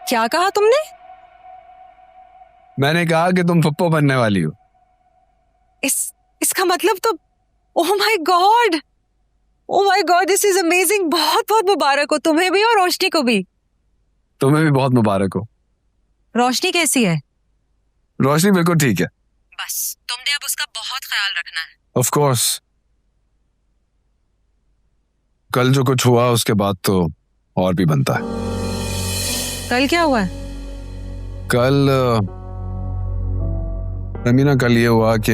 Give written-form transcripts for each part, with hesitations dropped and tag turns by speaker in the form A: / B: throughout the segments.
A: क्या कहा तुमने?
B: मैंने कहा कि तुम पप्पो बनने वाली हो।
A: इसका मतलब तो oh my God, oh my God, this is amazing. बहुत बहुत मुबारक हो तुम्हें भी और रोशनी को भी।
B: तुम्हें भी बहुत मुबारक हो।
A: रोशनी कैसी है?
B: रोशनी बिल्कुल ठीक है।
A: बस तुमने अब उसका बहुत ख्याल रखना है।
B: Of course. कल जो कुछ हुआ उसके बाद तो और भी बनता है।
A: कल क्या हुआ है?
B: कल रमीना, कल ये हुआ कि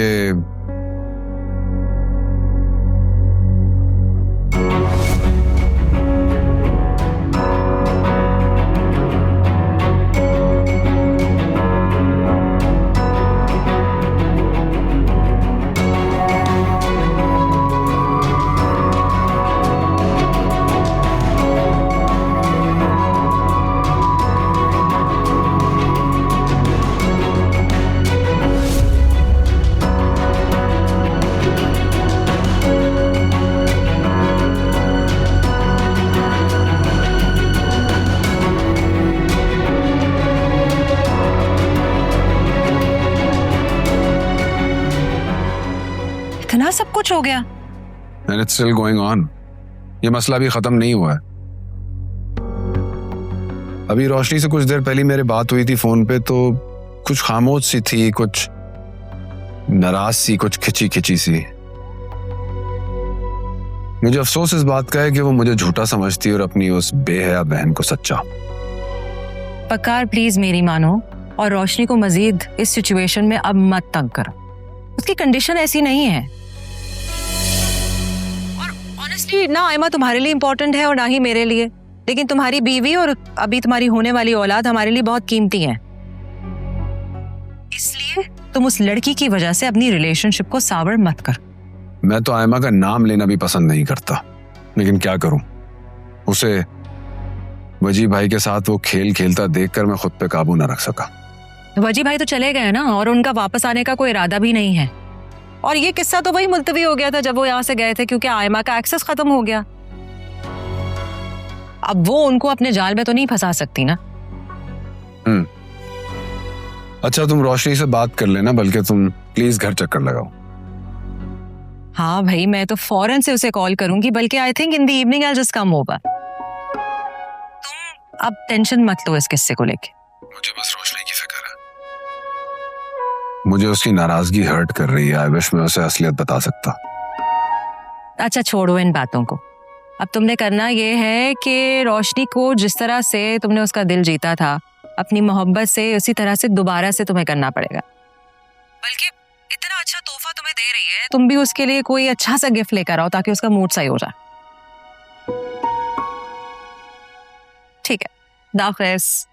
A: इतना सब कुछ हो गया?
B: and it's still going on। ये मसला भी खत्म नहीं हुआ है। अभी रोशनी से कुछ देर पहले मेरी बात हुई थी फोन पे, तो कुछ खामोश सी थी, कुछ नाराज सी, कुछ खिंची खिंची सी। मुझे अफसोस इस बात का है कि वो मुझे झूठा समझती और अपनी उस बेहया बहन को सच्चा।
A: पक्कार प्लीज मेरी मानो और रोशनी को मजीद इस सिचुएशन में अब मत तंग करो। उसकी कंडीशन ऐसी नहीं है। और ऑनेस्टली ना आयमा तुम्हारे लिए इम्पोर्टेंट है और ना ही मेरे लिए, लेकिन तुम्हारी बीवी और अभी तुम्हारी होने वाली औलाद हमारे लिए बहुत कीमती है। इसलिए तुम उस लड़की की वजह से अपनी रिलेशनशिप को सावर मत कर।
B: मैं तो आयमा का नाम लेना भी पसंद नहीं करता, लेकिन क्या करूं, उसे वजी भाई के साथ वो खेल खेलता देखकर मैं खुद पे काबू न रख सका।
A: वजी भाई तो चले गए ना, और उनका वापस आने का कोई इरादा भी नहीं है। और ये किस्सा तो वही मुलतवी हो गया था जब वो यहाँ से गए थे, क्योंकि आयमा का एक्सेस खत्म हो गया। अब वो उनको अपने जाल में तो नहीं फंसा सकती ना।
B: अच्छा, तुम रोशनी से बात कर लेना, बल्कि तुम प्लीज घर चक्कर लगाओ।
A: हाँ भाई, मैं तो फौरन से उसे कॉल करूंगी, बल्कि I think in the evening I just come over. तुम अब टेंशन मत लो इस किस्से को लेके।
B: मुझे बस रोशनी की फिक्र है। मुझे उसकी नाराजगी हर्ट कर रही है। आई विश मैं उसे असलियत बता सकता।
A: अच्छा छोड़ो इन बातों को। अब तुमने करना ये है कि रोशनी को जिस तरह से तुमने उसका दिल जीता था अपनी मोहब्बत से, उसी तरह से दोबारा से तुम्हें करना पड़ेगा। बल्कि इतना अच्छा तोहफा तुम्हें दे रही है, तुम भी उसके लिए कोई अच्छा सा गिफ्ट लेकर आओ ताकि उसका मूड सही हो जाए। ठीक है, दाफिज।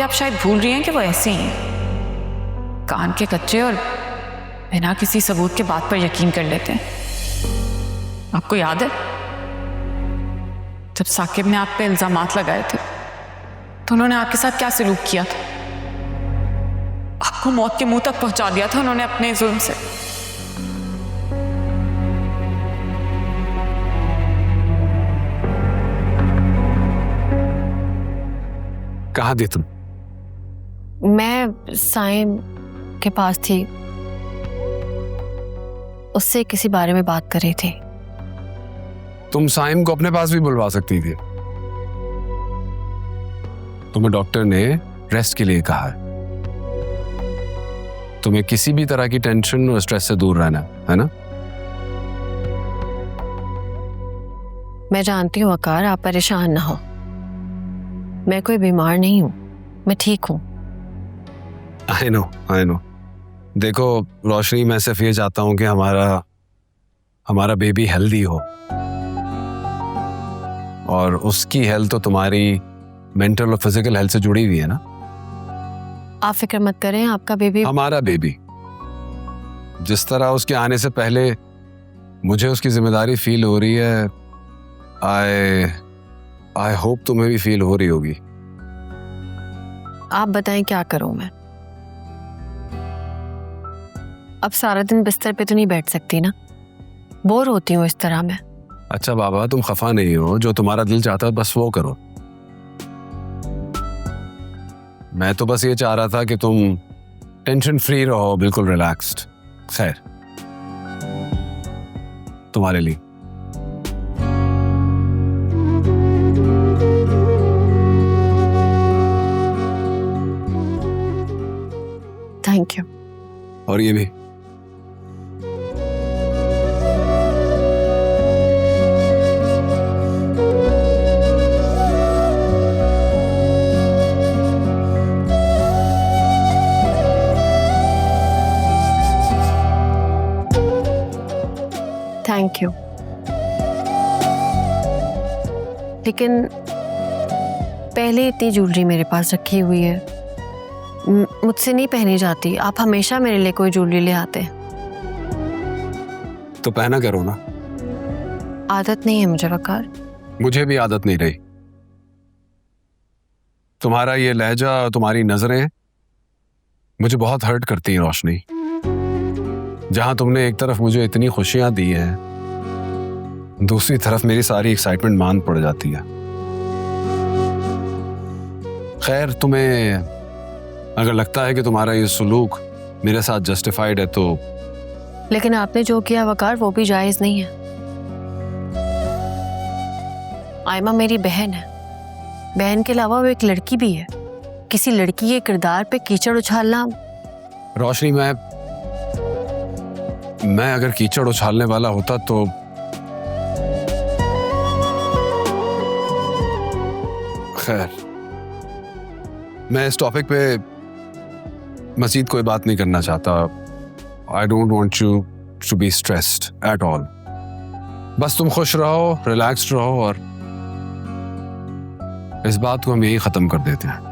C: आप शायद भूल रही हैं कि वो ऐसे ही हैं, कान के कच्चे और बिना किसी सबूत के बात पर यकीन कर लेते हैं। आपको याद है जब साकिब ने आप पे इल्जामात लगाए थे तो उन्होंने आपके साथ क्या सलूक किया था? आपको मौत के मुंह तक पहुंचा दिया था उन्होंने अपने जुल्म से।
B: कहाँ थी तुम?
D: मैं साइम के पास थी, उससे किसी बारे में बात कर रही थी।
B: तुम साइम को अपने पास भी बुलवा सकती थी। तुम्हें डॉक्टर ने रेस्ट के लिए कहा है। तुम्हें किसी भी तरह की टेंशन और स्ट्रेस से दूर रहना है ना?
D: मैं जानती हूँ वकार, आप परेशान ना हो। मैं कोई बीमार नहीं हूँ, मैं ठीक हूँ।
B: I know. देखो रोशनी, मैं सिर्फ ये चाहता हूं कि हमारा बेबी हेल्दी हो, और उसकी हेल्थ तो तुम्हारी मेंटल और फिजिकल हेल्थ से जुड़ी हुई है ना।
D: आप फिक्र मत करें, आपका बेबी।
B: हमारा बेबी जिस तरह उसके आने से पहले मुझे उसकी जिम्मेदारी फील हो रही है, आई होप तुम्हें भी फील हो रही होगी।
D: आप बताएं क्या करूं मैं? अब सारा दिन बिस्तर पे तो नहीं बैठ सकती ना, बोर होती हूँ इस तरह मैं।
B: अच्छा बाबा, तुम खफा नहीं हो, जो तुम्हारा दिल चाहता है बस वो करो। मैं तो बस ये चाह रहा था कि तुम टेंशन फ्री रहो, बिल्कुल रिलैक्स्ड। खैर, तुम्हारे लिए।
D: Thank you.
B: और ये भी।
D: Thank you. लेकिन पहले इतनी ज्वेलरी मेरे पास रखी हुई है, मुझसे नहीं पहनी जाती। आप हमेशा मेरे लिए कोई ज्वेलरी ले आते।
B: तो पहना करो ना।
D: आदत नहीं है मुझे वकार।
B: मुझे भी आदत नहीं रही। तुम्हारा ये लहजा, तुम्हारी नजरें मुझे बहुत हर्ट करती हैं रोशनी। जहां तुमने एक तरफ मुझे इतनी खुशियां दी हैं, दूसरी तरफ मेरी सारी एक्साइटमेंट मान पड़ जाती है। खैर, तुम्हें अगर लगता है कि तुम्हारा ये सुलूक मेरे साथ जस्टिफाइड है तो।
D: लेकिन आपने जो किया वकार, वो भी जायज नहीं है। आयमा मेरी बहन है, बहन के अलावा वो एक लड़की भी है। किसी लड़की के किरदार पे कीचड़ उछालना।
B: रोशनी, मैं अगर कीचड़ उछालने वाला होता तो खैर, मैं इस टॉपिक पे मजीद कोई बात नहीं करना चाहता। I don't want you to be stressed at all. बस तुम खुश रहो, रिलैक्स्ड रहो, और इस बात को हम यही खत्म कर देते हैं।